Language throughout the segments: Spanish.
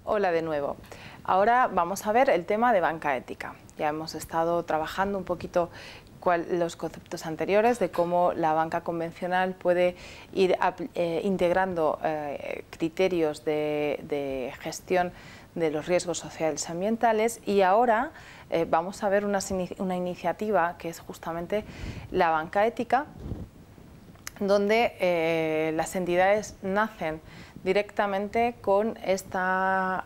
Hola de nuevo. Ahora vamos a ver el tema de banca ética. Ya hemos estado trabajando un poquito los conceptos anteriores de cómo la banca convencional puede ir integrando criterios de gestión de los riesgos sociales y ambientales, y ahora vamos a ver una iniciativa que es justamente la banca ética, donde las entidades nacen directamente con esta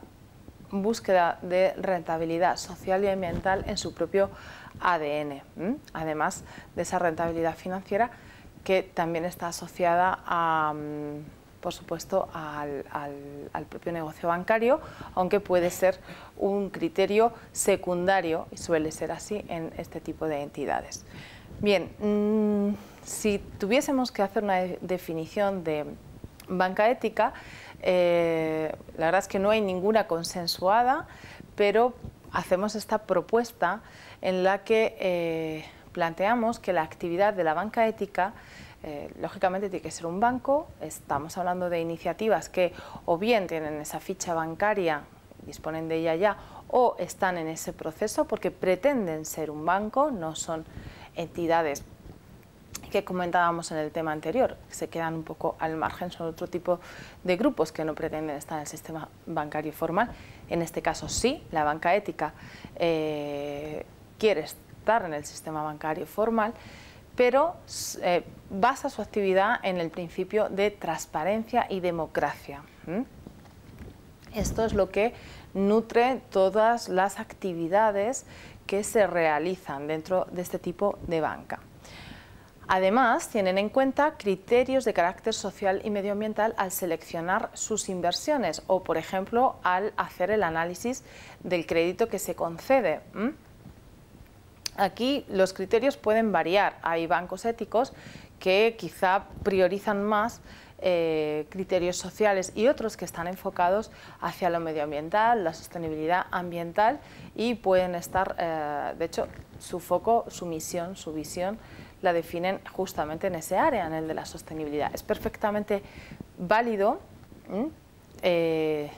búsqueda de rentabilidad social y ambiental en su propio ADN, además de esa rentabilidad financiera que también está asociada a, por supuesto, al propio negocio bancario, aunque puede ser un criterio secundario y suele ser así en este tipo de entidades. Bien, si tuviésemos que hacer una definición de banca ética, la verdad es que no hay ninguna consensuada, pero hacemos esta propuesta en la que planteamos que la actividad de la banca ética, lógicamente tiene que ser un banco. Estamos hablando de iniciativas que o bien tienen esa ficha bancaria, disponen de ella ya, o están en ese proceso porque pretenden ser un banco, no son entidades que comentábamos en el tema anterior, que se quedan un poco al margen, son otro tipo de grupos que no pretenden estar en el sistema bancario formal. En este caso sí, la banca ética quiere estar en el sistema bancario formal, pero basa su actividad en el principio de transparencia y democracia. Esto es lo que nutre todas las actividades que se realizan dentro de este tipo de banca. Además, tienen en cuenta criterios de carácter social y medioambiental al seleccionar sus inversiones o, por ejemplo, al hacer el análisis del crédito que se concede. Aquí los criterios pueden variar. Hay bancos éticos que quizá priorizan más criterios sociales y otros que están enfocados hacia lo medioambiental, la sostenibilidad ambiental, y pueden estar, de hecho, su foco, su misión, su visión la definen justamente en ese área, en el de la sostenibilidad. Es perfectamente válido que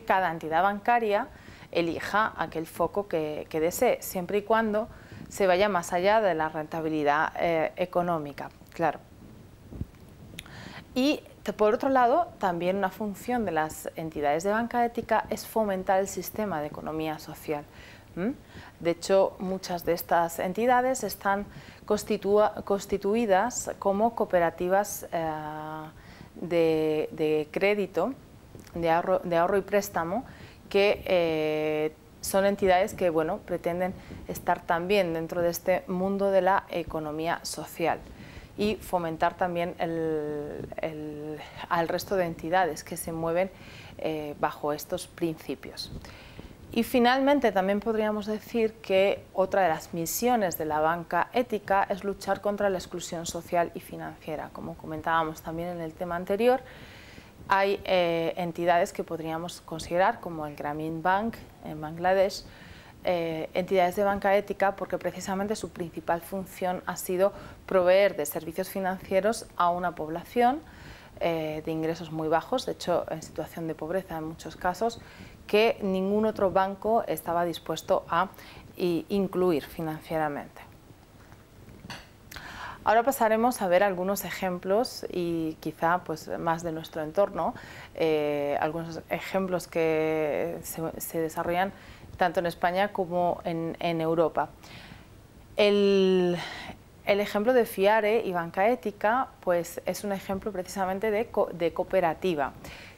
cada entidad bancaria elija aquel foco que desee, siempre y cuando se vaya más allá de la rentabilidad económica, claro. Y por otro lado, también una función de las entidades de banca ética es fomentar el sistema de economía social. De hecho, muchas de estas entidades están constituidas como cooperativas de crédito, de ahorro y préstamo, que son entidades que, bueno, pretenden estar también dentro de este mundo de la economía social y fomentar también al resto de entidades que se mueven bajo estos principios. Y finalmente también podríamos decir que otra de las misiones de la banca ética es luchar contra la exclusión social y financiera. Como comentábamos también en el tema anterior, hay entidades que podríamos considerar como el Grameen Bank en Bangladesh, entidades de banca ética, porque precisamente su principal función ha sido proveer de servicios financieros a una población de ingresos muy bajos, de hecho en situación de pobreza en muchos casos, que ningún otro banco estaba dispuesto a incluir financieramente. Ahora pasaremos a ver algunos ejemplos y quizá pues, más de nuestro entorno, algunos ejemplos que se desarrollan tanto en España como en Europa. El ejemplo de FIARE y banca ética pues, es un ejemplo precisamente de cooperativa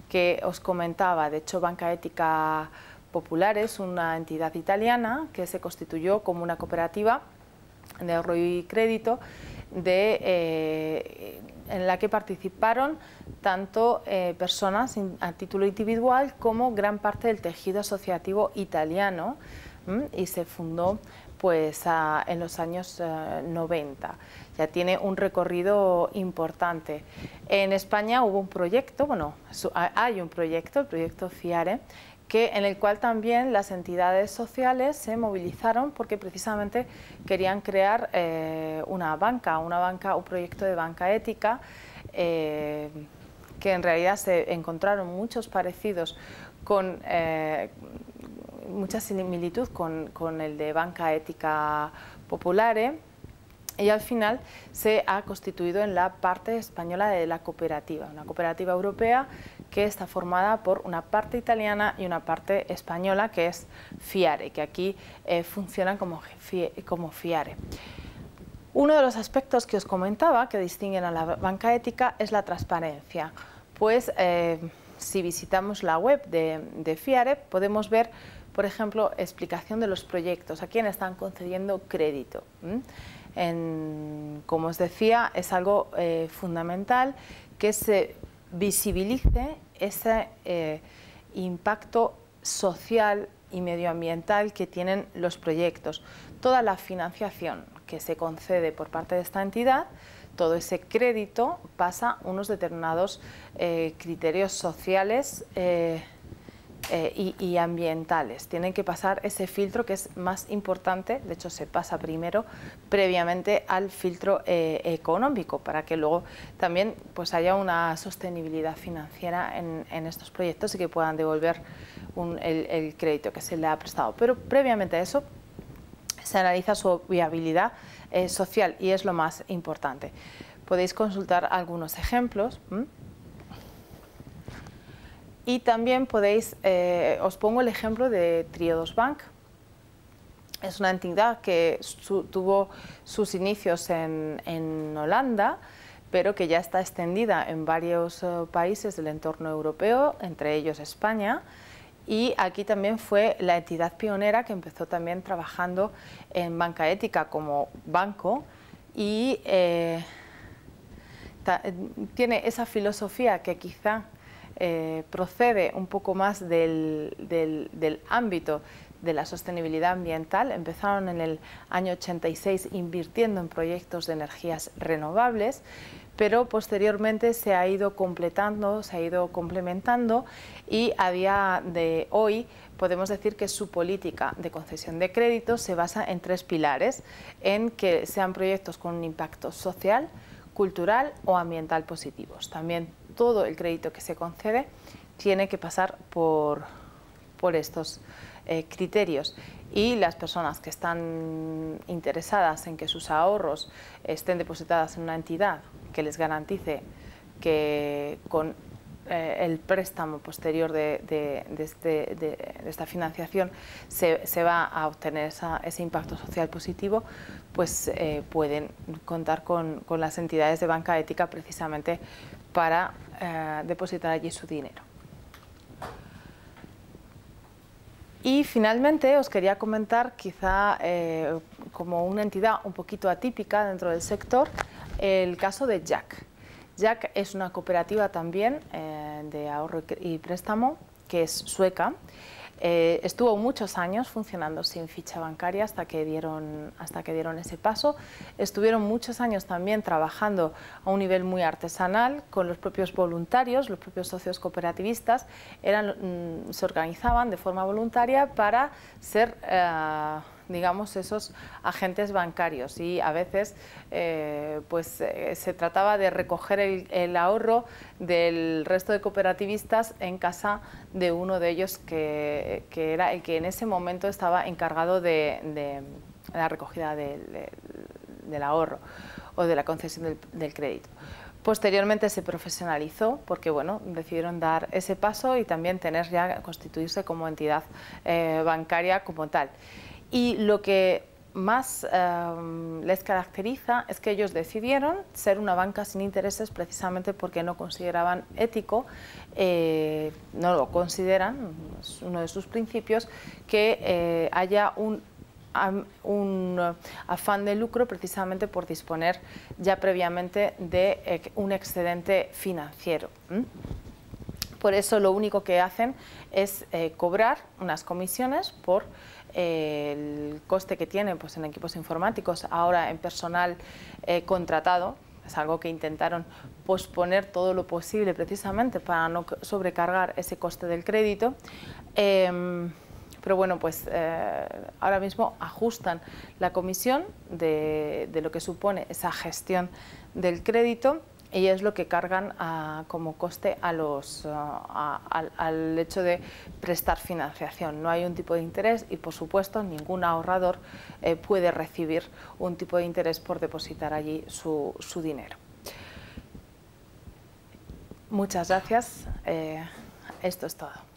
que os comentaba. De hecho, Banca Ética Popular es una entidad italiana que se constituyó como una cooperativa de ahorro y crédito en la que participaron tanto personas a título individual como gran parte del tejido asociativo italiano, y se fundó pues en los años 90. Ya tiene un recorrido importante. En España hubo un proyecto, bueno, hay un proyecto, el proyecto FIARE, en el cual también las entidades sociales se movilizaron porque precisamente querían crear un proyecto de banca ética, que en realidad se encontraron muchos parecidos con mucha similitud con el de Banca Ética Popolare, y al final se ha constituido en la parte española de la cooperativa, una cooperativa europea que está formada por una parte italiana y una parte española, que es FIARE, que aquí funcionan como FIARE. Uno de los aspectos que os comentaba que distinguen a la banca ética es la transparencia, pues si visitamos la web de FIARE podemos ver, por ejemplo, explicación de los proyectos, a quién están concediendo crédito. Como os decía, es algo fundamental que se visibilice ese impacto social y medioambiental que tienen los proyectos. Toda la financiación que se concede por parte de esta entidad, todo ese crédito pasa unos determinados criterios sociales y ambientales. Tienen que pasar ese filtro que es más importante, de hecho se pasa primero previamente al filtro económico, para que luego también pues haya una sostenibilidad financiera en estos proyectos y que puedan devolver el crédito que se le ha prestado. Pero previamente a eso se analiza su viabilidad social y es lo más importante. Podéis consultar algunos ejemplos. Y también podéis, os pongo el ejemplo de Triodos Bank. Es una entidad que tuvo sus inicios en Holanda, pero que ya está extendida en varios países del entorno europeo, entre ellos España. Y aquí también fue la entidad pionera que empezó también trabajando en banca ética como banco, y tiene esa filosofía que quizá procede un poco más del ámbito de la sostenibilidad ambiental. Empezaron en el año 86 invirtiendo en proyectos de energías renovables, pero posteriormente se ha ido completando, se ha ido complementando, y a día de hoy podemos decir que su política de concesión de créditos se basa en 3 pilares, en que sean proyectos con un impacto social, cultural o ambiental positivos. También todo el crédito que se concede tiene que pasar por estos criterios, y las personas que están interesadas en que sus ahorros estén depositadas en una entidad que les garantice que con el préstamo posterior de esta financiación se va a obtener ese impacto social positivo, pues pueden contar con las entidades de banca ética precisamente para depositar allí su dinero. Y finalmente os quería comentar, quizá como una entidad un poquito atípica dentro del sector, el caso de JAC. JAC es una cooperativa también de ahorro y préstamo, que es sueca. Estuvo muchos años funcionando sin ficha bancaria hasta que dieron ese paso. Estuvieron muchos años también trabajando a un nivel muy artesanal con los propios voluntarios, los propios socios cooperativistas. Se organizaban de forma voluntaria para ser digamos, esos agentes bancarios, y a veces se trataba de recoger el ahorro del resto de cooperativistas en casa de uno de ellos que era el que en ese momento estaba encargado de la recogida del ahorro o de la concesión del crédito. Posteriormente se profesionalizó porque bueno, decidieron dar ese paso y también constituirse como entidad bancaria como tal. Y lo que más les caracteriza es que ellos decidieron ser una banca sin intereses precisamente porque no consideraban ético, no lo consideran, es uno de sus principios, que haya un afán de lucro precisamente por disponer ya previamente de un excedente financiero. Por eso lo único que hacen es cobrar unas comisiones por el coste que tienen pues, en equipos informáticos, ahora en personal contratado, Es algo que intentaron posponer todo lo posible precisamente para no sobrecargar ese coste del crédito. Pero bueno, pues ahora mismo ajustan la comisión de lo que supone esa gestión del crédito y es lo que cargan como coste al hecho de prestar financiación. No hay un tipo de interés y, por supuesto, ningún ahorrador puede recibir un tipo de interés por depositar allí su dinero. Muchas gracias. Esto es todo.